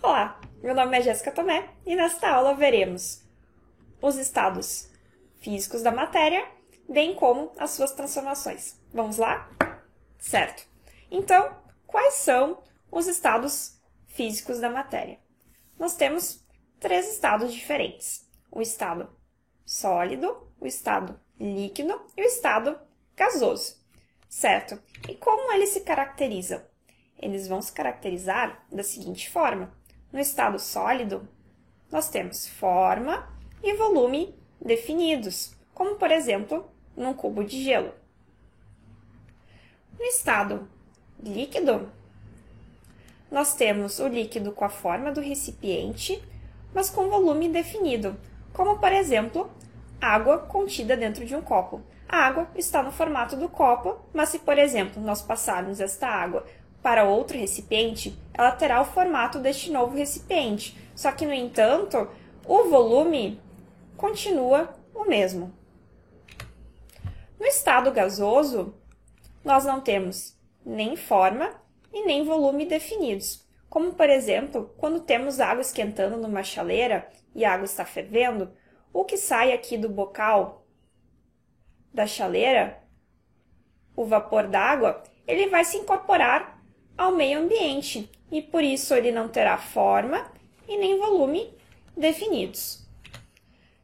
Olá, meu nome é Jéssica Tomé e nesta aula veremos os estados físicos da matéria, bem como as suas transformações. Vamos lá? Certo. Então, quais são os estados físicos da matéria? Nós temos três estados diferentes: o estado sólido, o estado líquido e o estado gasoso. Certo? E como eles se caracterizam? Eles vão se caracterizar da seguinte forma. No estado sólido, nós temos forma e volume definidos, como, por exemplo, num cubo de gelo. No estado líquido, nós temos o líquido com a forma do recipiente, mas com volume definido, como, por exemplo, água contida dentro de um copo. A água está no formato do copo, mas se, por exemplo, nós passarmos esta água para outro recipiente, ela terá o formato deste novo recipiente. Só que, no entanto, o volume continua o mesmo. No estado gasoso, nós não temos nem forma e nem volume definidos. Como, por exemplo, quando temos água esquentando numa chaleira e a água está fervendo, o que sai aqui do bocal da chaleira, o vapor d'água, ele vai se incorporar ao meio ambiente e por isso ele não terá forma e nem volume definidos.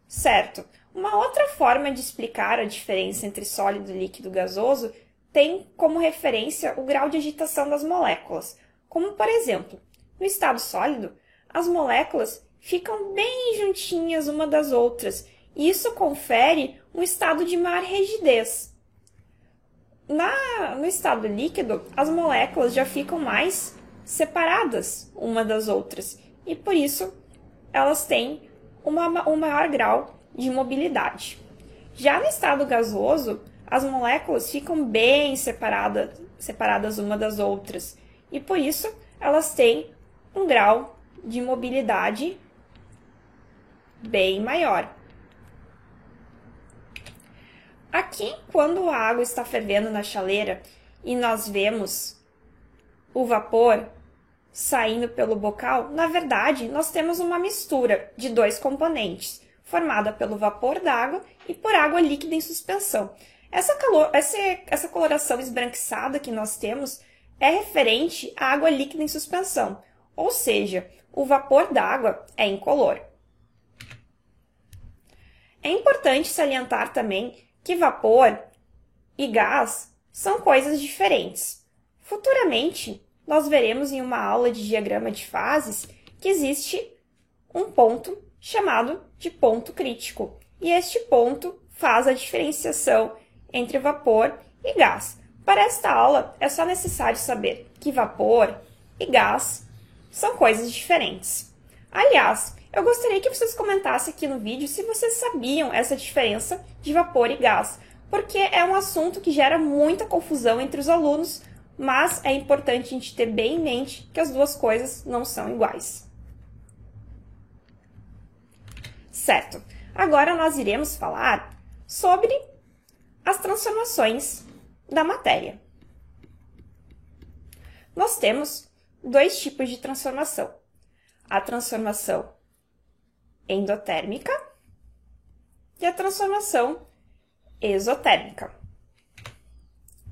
Certo? Uma outra forma de explicar a diferença entre sólido, líquido e gasoso tem como referência o grau de agitação das moléculas. Como, por exemplo, no estado sólido, as moléculas ficam bem juntinhas uma das outras e isso confere um estado de maior rigidez. No estado líquido, as moléculas já ficam mais separadas uma das outras e, por isso, elas têm um maior grau de mobilidade. Já no estado gasoso, as moléculas ficam bem separadas uma das outras e, por isso, elas têm um grau de mobilidade bem maior. Aqui, quando a água está fervendo na chaleira e nós vemos o vapor saindo pelo bocal, na verdade, nós temos uma mistura de dois componentes, formada pelo vapor d'água e por água líquida em suspensão. Essa coloração esbranquiçada que nós temos é referente à água líquida em suspensão, ou seja, o vapor d'água é incolor. É importante salientar também que vapor e gás são coisas diferentes. Futuramente, nós veremos em uma aula de diagrama de fases que existe um ponto chamado de ponto crítico. E este ponto faz a diferenciação entre vapor e gás. Para esta aula, é só necessário saber que vapor e gás são coisas diferentes. Aliás, eu gostaria que vocês comentassem aqui no vídeo se vocês sabiam essa diferença de vapor e gás, porque é um assunto que gera muita confusão entre os alunos, mas é importante a gente ter bem em mente que as duas coisas não são iguais. Certo, agora nós iremos falar sobre as transformações da matéria. Nós temos dois tipos de transformação: a transformação endotérmica e a transformação exotérmica.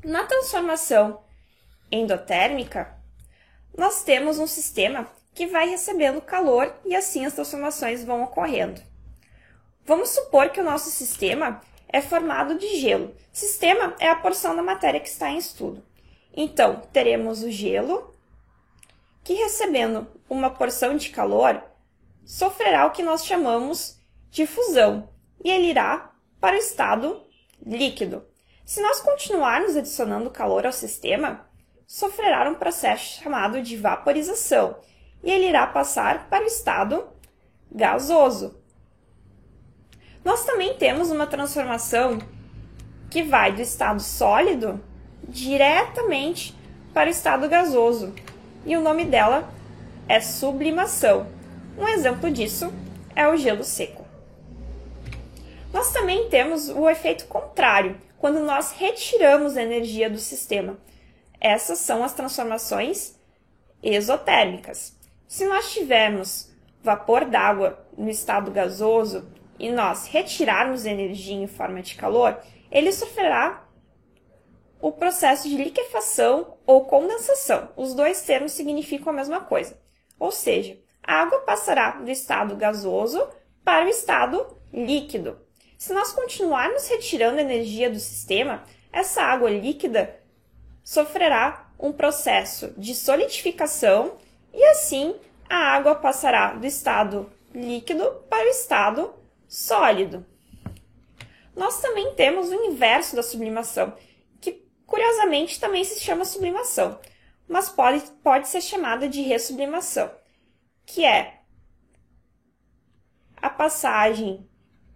Na transformação endotérmica, nós temos um sistema que vai recebendo calor e assim as transformações vão ocorrendo. Vamos supor que o nosso sistema é formado de gelo. Sistema é a porção da matéria que está em estudo. Então, teremos o gelo, que recebendo uma porção de calor, sofrerá o que nós chamamos de fusão, e ele irá para o estado líquido. Se nós continuarmos adicionando calor ao sistema, sofrerá um processo chamado de vaporização, e ele irá passar para o estado gasoso. Nós também temos uma transformação que vai do estado sólido diretamente para o estado gasoso, e o nome dela é sublimação. Um exemplo disso é o gelo seco. Nós também temos o efeito contrário, quando nós retiramos a energia do sistema. Essas são as transformações exotérmicas. Se nós tivermos vapor d'água no estado gasoso e nós retirarmos energia em forma de calor, ele sofrerá o processo de liquefação ou condensação. Os dois termos significam a mesma coisa. Ou seja, a água passará do estado gasoso para o estado líquido. Se nós continuarmos retirando energia do sistema, essa água líquida sofrerá um processo de solidificação e assim a água passará do estado líquido para o estado sólido. Nós também temos o inverso da sublimação, que curiosamente também se chama sublimação, mas pode ser chamada de ressublimação, que é a passagem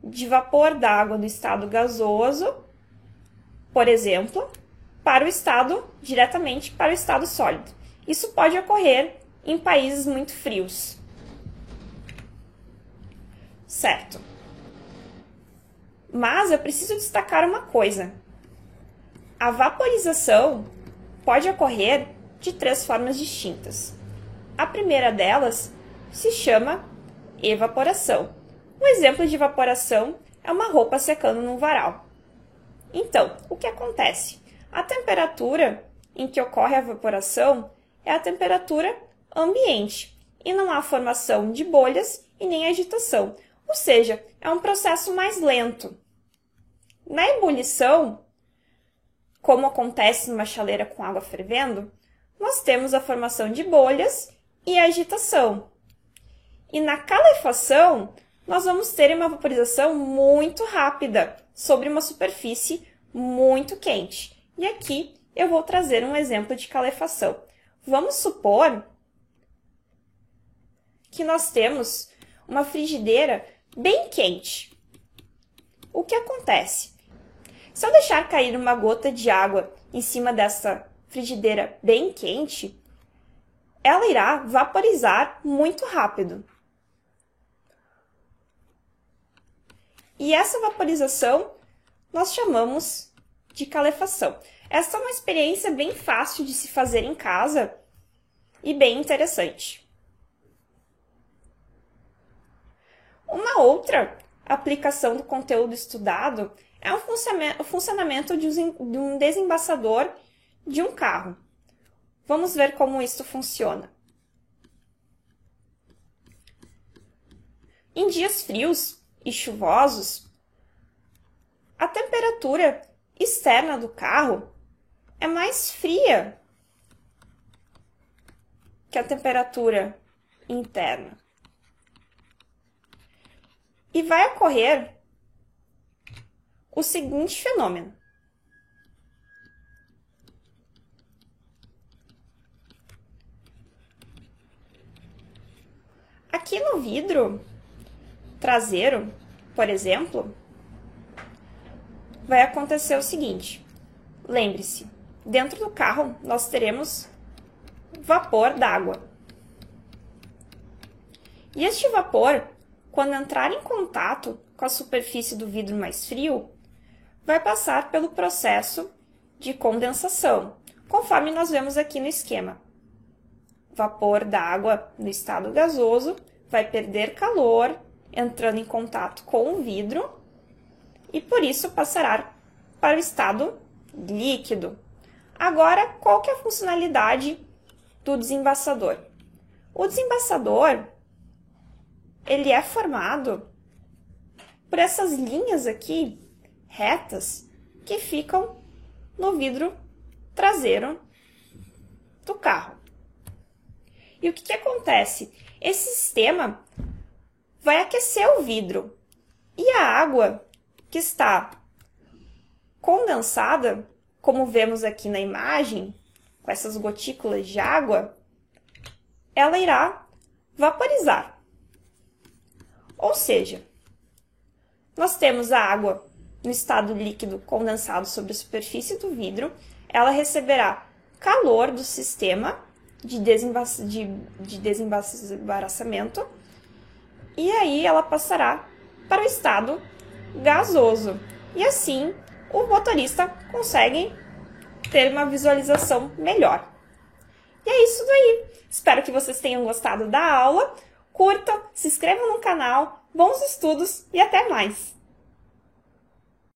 de vapor d'água do estado gasoso, por exemplo, diretamente para o estado sólido. Isso pode ocorrer em países muito frios. Certo. Mas eu preciso destacar uma coisa. A vaporização pode ocorrer de 3 formas distintas. A primeira delas se chama evaporação. Um exemplo de evaporação é uma roupa secando num varal. Então, o que acontece? A temperatura em que ocorre a evaporação é a temperatura ambiente e não há formação de bolhas e nem agitação, ou seja, é um processo mais lento. Na ebulição, como acontece numa chaleira com água fervendo, nós temos a formação de bolhas e a agitação. E na calefação, nós vamos ter uma vaporização muito rápida sobre uma superfície muito quente. E aqui eu vou trazer um exemplo de calefação. Vamos supor que nós temos uma frigideira bem quente. O que acontece? Se eu deixar cair uma gota de água em cima dessa frigideira bem quente, ela irá vaporizar muito rápido. E essa vaporização nós chamamos de calefação. Essa é uma experiência bem fácil de se fazer em casa e bem interessante. Uma outra aplicação do conteúdo estudado é o funcionamento de um desembaçador de um carro. Vamos ver como isso funciona. Em dias frios e chuvosos, a temperatura externa do carro é mais fria que a temperatura interna. E vai ocorrer o seguinte fenômeno. Aqui no vidro traseiro, por exemplo, vai acontecer o seguinte. Lembre-se, dentro do carro nós teremos vapor d'água. E este vapor, quando entrar em contato com a superfície do vidro mais frio, vai passar pelo processo de condensação, conforme nós vemos aqui no esquema. Vapor d'água no estado gasoso vai perder calor, entrando em contato com o vidro, e por isso passará para o estado líquido. Agora, qual que é a funcionalidade do desembaçador? O desembaçador, ele é formado por essas linhas aqui, retas, que ficam no vidro traseiro do carro. E o que acontece? Esse sistema vai aquecer o vidro e a água que está condensada, como vemos aqui na imagem, com essas gotículas de água, ela irá vaporizar. Ou seja, nós temos a água no estado líquido condensado sobre a superfície do vidro, ela receberá calor do sistema de desembaraçamento e aí ela passará para o estado gasoso. E assim, o motorista consegue ter uma visualização melhor. E é isso daí. Espero que vocês tenham gostado da aula. Curtam, se inscrevam no canal, bons estudos e até mais!